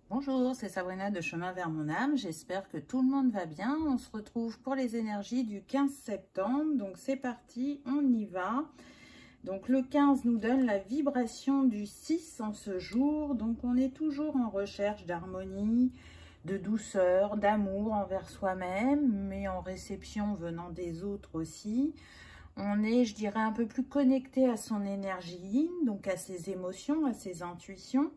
Bonjour, c'est Sabrina de Chemin vers mon âme. J'espère que tout le monde va bien. On se retrouve pour les énergies du 15 septembre. Donc c'est parti, on y va. Donc le 15 nous donne la vibration du 6 en ce jour. Donc on est toujours en recherche d'harmonie, de douceur, d'amour envers soi-même, mais en réception venant des autres aussi. On est, je dirais, un peu plus connecté à son énergie yin, donc à ses émotions, à ses intuitions.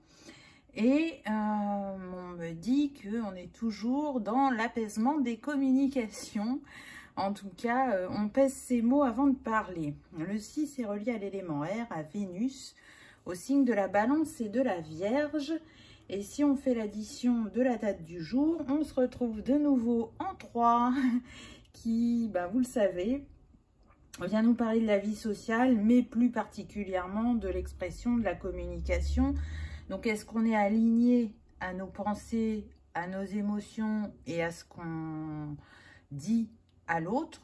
Et on me dit qu'on est toujours dans l'apaisement des communications. En tout cas, on pèse ses mots avant de parler. Le 6 est relié à l'élément air, à Vénus, au signe de la Balance et de la Vierge. Et si on fait l'addition de la date du jour, on se retrouve de nouveau en 3, qui, vous le savez, vient nous parler de la vie sociale, mais plus particulièrement de l'expression de la communication. Donc, est-ce qu'on est aligné à nos pensées, à nos émotions et à ce qu'on dit à l'autre?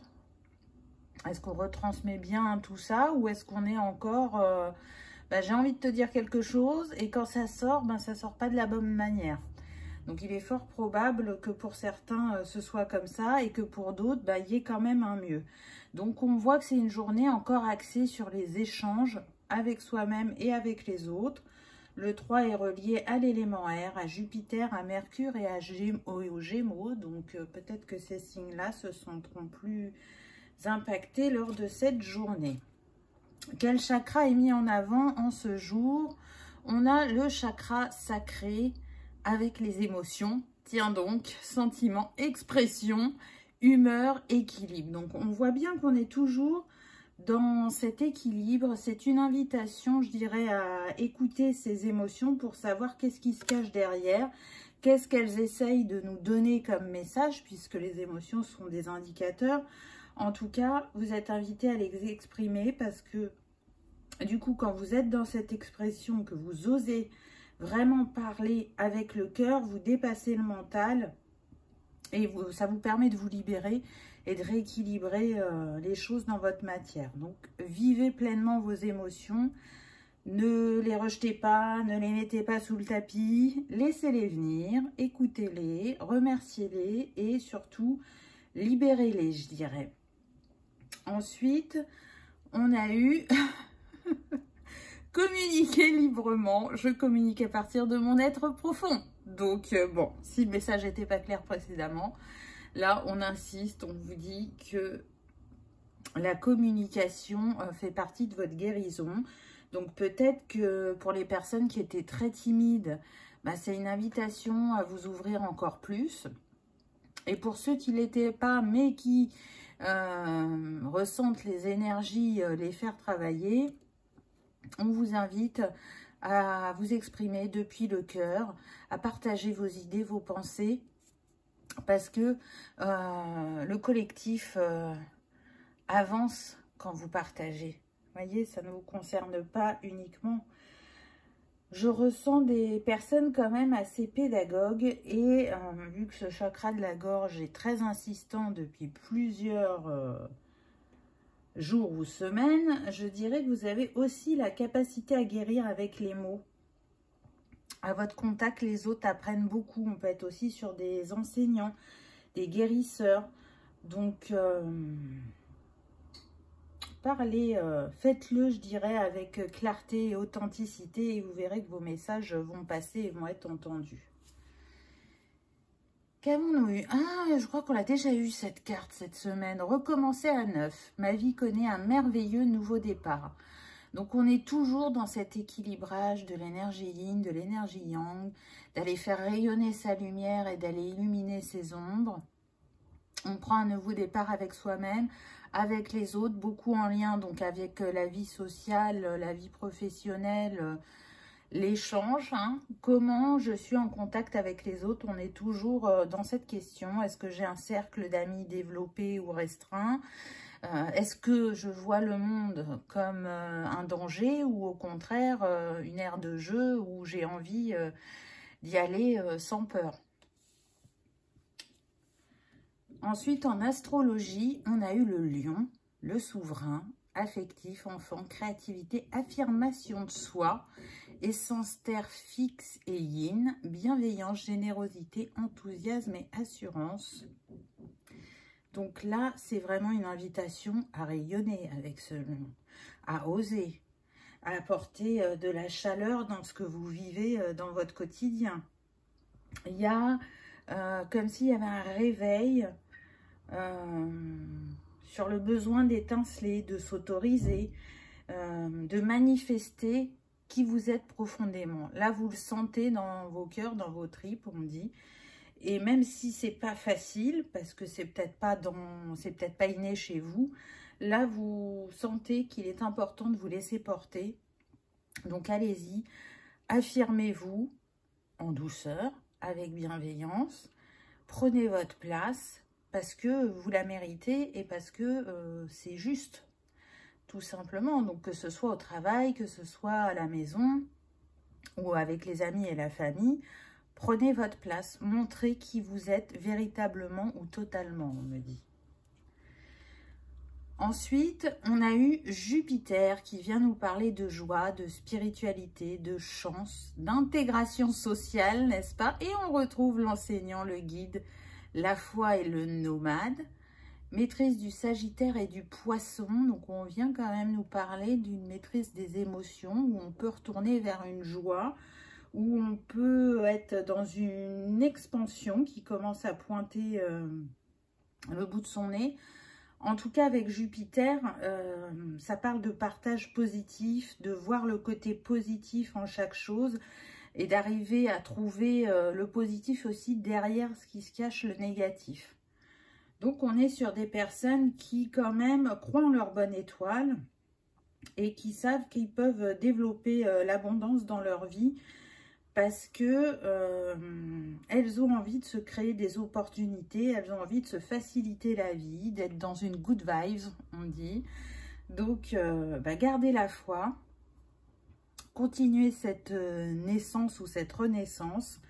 Est-ce qu'on retransmet bien tout ça ou est-ce qu'on est encore... j'ai envie de te dire quelque chose et quand ça sort, ça sort pas de la bonne manière. Donc, il est fort probable que pour certains, ce soit comme ça et que pour d'autres, il y ait quand même un mieux. Donc, on voit que c'est une journée encore axée sur les échanges avec soi-même et avec les autres. Le 3 est relié à l'élément air, à Jupiter, à Mercure et aux Gémeaux. Donc, peut-être que ces signes-là se sentiront plus impactés lors de cette journée. Quel chakra est mis en avant en ce jour? On a le chakra sacré avec les émotions. Tiens donc, sentiments, expression, humeur, équilibre. Donc, on voit bien qu'on est toujours dans cet équilibre. C'est une invitation, je dirais, à écouter ces émotions pour savoir qu'est-ce qui se cache derrière, qu'est-ce qu'elles essayent de nous donner comme message, puisque les émotions sont des indicateurs. En tout cas, vous êtes invité à les exprimer parce que, du coup, quand vous êtes dans cette expression, que vous osez vraiment parler avec le cœur, vous dépassez le mental et ça vous permet de vous libérer et de rééquilibrer les choses dans votre matière. Donc, vivez pleinement vos émotions. Ne les rejetez pas, ne les mettez pas sous le tapis. Laissez-les venir, écoutez-les, remerciez-les et surtout, libérez-les, je dirais. Ensuite, on a eu communiquer librement. Je communique à partir de mon être profond. Donc, bon, si le message n'était pas clair précédemment, là, on insiste, on vous dit que la communication fait partie de votre guérison. Donc, peut-être que pour les personnes qui étaient très timides, c'est une invitation à vous ouvrir encore plus. Et pour ceux qui ne l'étaient pas, mais qui ressentent les énergies, les faire travailler, on vous invite à vous exprimer depuis le cœur, à partager vos idées, vos pensées, parce que le collectif avance quand vous partagez. Vous voyez, ça ne vous concerne pas uniquement. Je ressens des personnes quand même assez pédagogues et vu que ce chakra de la gorge est très insistant depuis plusieurs jours ou semaines, je dirais que vous avez aussi la capacité à guérir avec les mots. À votre contact, les autres apprennent beaucoup. On peut être aussi sur des enseignants, des guérisseurs. Donc, parlez, faites-le, je dirais, avec clarté et authenticité et vous verrez que vos messages vont passer et vont être entendus. Qu'avons-nous eu? Ah, je crois qu'on a déjà eu cette carte cette semaine. Recommencer à neuf. Ma vie connaît un merveilleux nouveau départ. Donc, on est toujours dans cet équilibrage de l'énergie yin, de l'énergie yang, d'aller faire rayonner sa lumière et d'aller illuminer ses ombres. On prend un nouveau départ avec soi-même, avec les autres, beaucoup en lien donc avec la vie sociale, la vie professionnelle, l'échange, comment je suis en contact avec les autres. On est toujours dans cette question. Est-ce que j'ai un cercle d'amis développé ou restreint? Est-ce que je vois le monde comme un danger ou au contraire une aire de jeu où j'ai envie d'y aller sans peur? Ensuite, en astrologie, on a eu le lion, le souverain, affectif, enfant, créativité, affirmation de soi Essence terre fixe et yin, bienveillance, générosité, enthousiasme et assurance. Donc là, c'est vraiment une invitation à rayonner avec ce lion, à oser, à apporter de la chaleur dans ce que vous vivez dans votre quotidien. Il y a comme s'il y avait un réveil sur le besoin d'étinceler, de s'autoriser, de manifester qui vous êtes profondément. Là, vous le sentez dans vos cœurs, dans vos tripes, on dit. Et même si c'est pas facile, parce que c'est peut-être pas inné chez vous, là, vous sentez qu'il est important de vous laisser porter. Donc, allez-y, affirmez-vous en douceur, avec bienveillance. Prenez votre place parce que vous la méritez et parce que c'est juste. Tout simplement, donc que ce soit au travail, que ce soit à la maison ou avec les amis et la famille, prenez votre place, montrez qui vous êtes véritablement ou totalement, on me dit. Ensuite, on a eu Jupiter qui vient nous parler de joie, de spiritualité, de chance, d'intégration sociale, n'est-ce pas? Et on retrouve l'enseignant, le guide, la foi et le nomade. Maîtrise du Sagittaire et du Poisson, donc on vient quand même nous parler d'une maîtrise des émotions, où on peut retourner vers une joie, où on peut être dans une expansion qui commence à pointer le bout de son nez. En tout cas, avec Jupiter, ça parle de partage positif, de voir le côté positif en chaque chose, et d'arriver à trouver le positif aussi derrière ce qui se cache, le négatif. Donc, on est sur des personnes qui, quand même, croient en leur bonne étoile et qui savent qu'ils peuvent développer l'abondance dans leur vie parce que elles ont envie de se créer des opportunités, elles ont envie de se faciliter la vie, d'être dans une good vibes, on dit. Donc, gardez la foi, continuez cette naissance ou cette renaissance.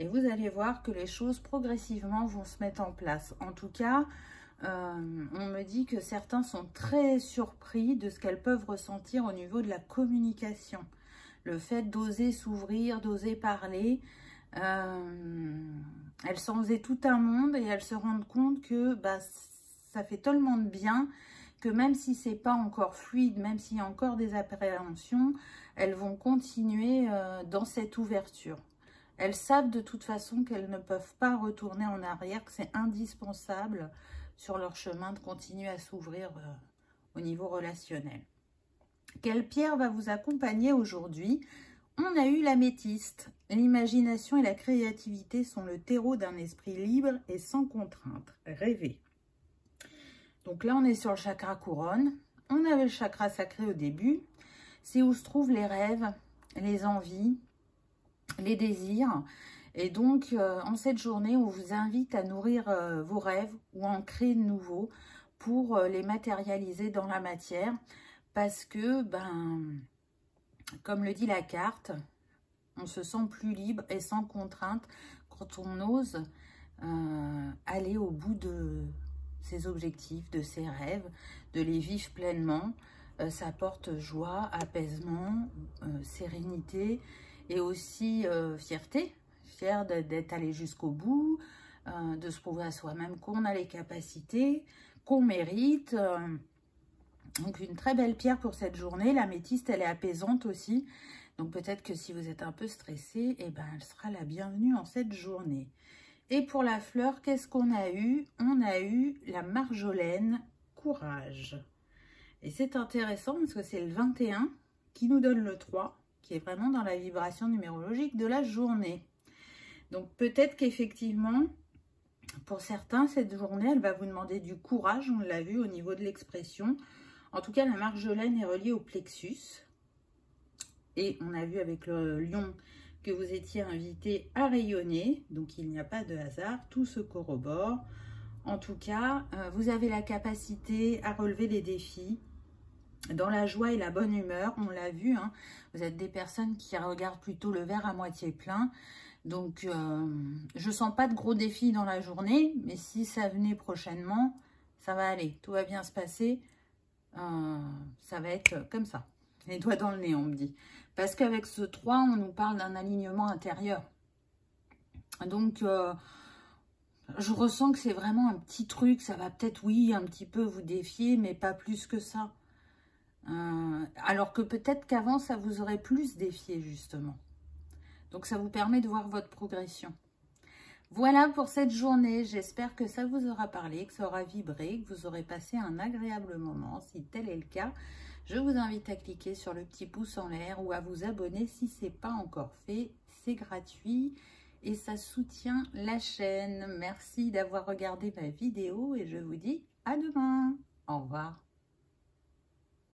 Et vous allez voir que les choses progressivement vont se mettre en place. En tout cas, on me dit que certains sont très surpris de ce qu'elles peuvent ressentir au niveau de la communication. Le fait d'oser s'ouvrir, d'oser parler. Elles s'en faisaient tout un monde et elles se rendent compte que ça fait tellement de bien que même si c'est pas encore fluide, même s'il y a encore des appréhensions, elles vont continuer dans cette ouverture. Elles savent de toute façon qu'elles ne peuvent pas retourner en arrière, que c'est indispensable sur leur chemin de continuer à s'ouvrir au niveau relationnel. Quelle pierre va vous accompagner aujourd'hui? On a eu l'améthyste. L'imagination et la créativité sont le terreau d'un esprit libre et sans contrainte. Rêvez. Donc là, on est sur le chakra couronne. On avait le chakra sacré au début. C'est où se trouvent les rêves, les envies, les désirs. Et donc, en cette journée, on vous invite à nourrir vos rêves ou à en créer de nouveaux pour les matérialiser dans la matière. Parce que, comme le dit la carte, on se sent plus libre et sans contrainte quand on ose aller au bout de ses objectifs, de ses rêves, de les vivre pleinement. Ça apporte joie, apaisement, sérénité et aussi fierté. Fier d'être allé jusqu'au bout, de se prouver à soi-même qu'on a les capacités, qu'on mérite. Donc, une très belle pierre pour cette journée. L'améthyste, elle est apaisante aussi. Donc, peut-être que si vous êtes un peu stressé, elle sera la bienvenue en cette journée. Et pour la fleur, qu'est-ce qu'on a eu? On a eu la marjolaine courage. Et c'est intéressant parce que c'est le 21 qui nous donne le 3, qui est vraiment dans la vibration numérologique de la journée. Donc, peut-être qu'effectivement, pour certains, cette journée, elle va vous demander du courage. On l'a vu au niveau de l'expression. En tout cas, la marjolaine est reliée au plexus. Et on a vu avec le lion que vous étiez invité à rayonner. Donc, il n'y a pas de hasard. Tout se corrobore. En tout cas, vous avez la capacité à relever les défis dans la joie et la bonne humeur. On l'a vu, hein. Vous êtes des personnes qui regardent plutôt le verre à moitié plein. Donc, je ne sens pas de gros défis dans la journée. Mais si ça venait prochainement, ça va aller. Tout va bien se passer. Ça va être comme ça. Les doigts dans le nez, on me dit. Parce qu'avec ce 3, on nous parle d'un alignement intérieur. Donc, je ressens que c'est vraiment un petit truc. Ça va peut-être, oui, un petit peu vous défier, mais pas plus que ça. Alors que peut-être qu'avant, ça vous aurait plus défié, justement. Donc, ça vous permet de voir votre progression. Voilà pour cette journée. J'espère que ça vous aura parlé, que ça aura vibré, que vous aurez passé un agréable moment. Si tel est le cas, je vous invite à cliquer sur le petit pouce en l'air ou à vous abonner si ce n'est pas encore fait. C'est gratuit et ça soutient la chaîne. Merci d'avoir regardé ma vidéo et je vous dis à demain. Au revoir.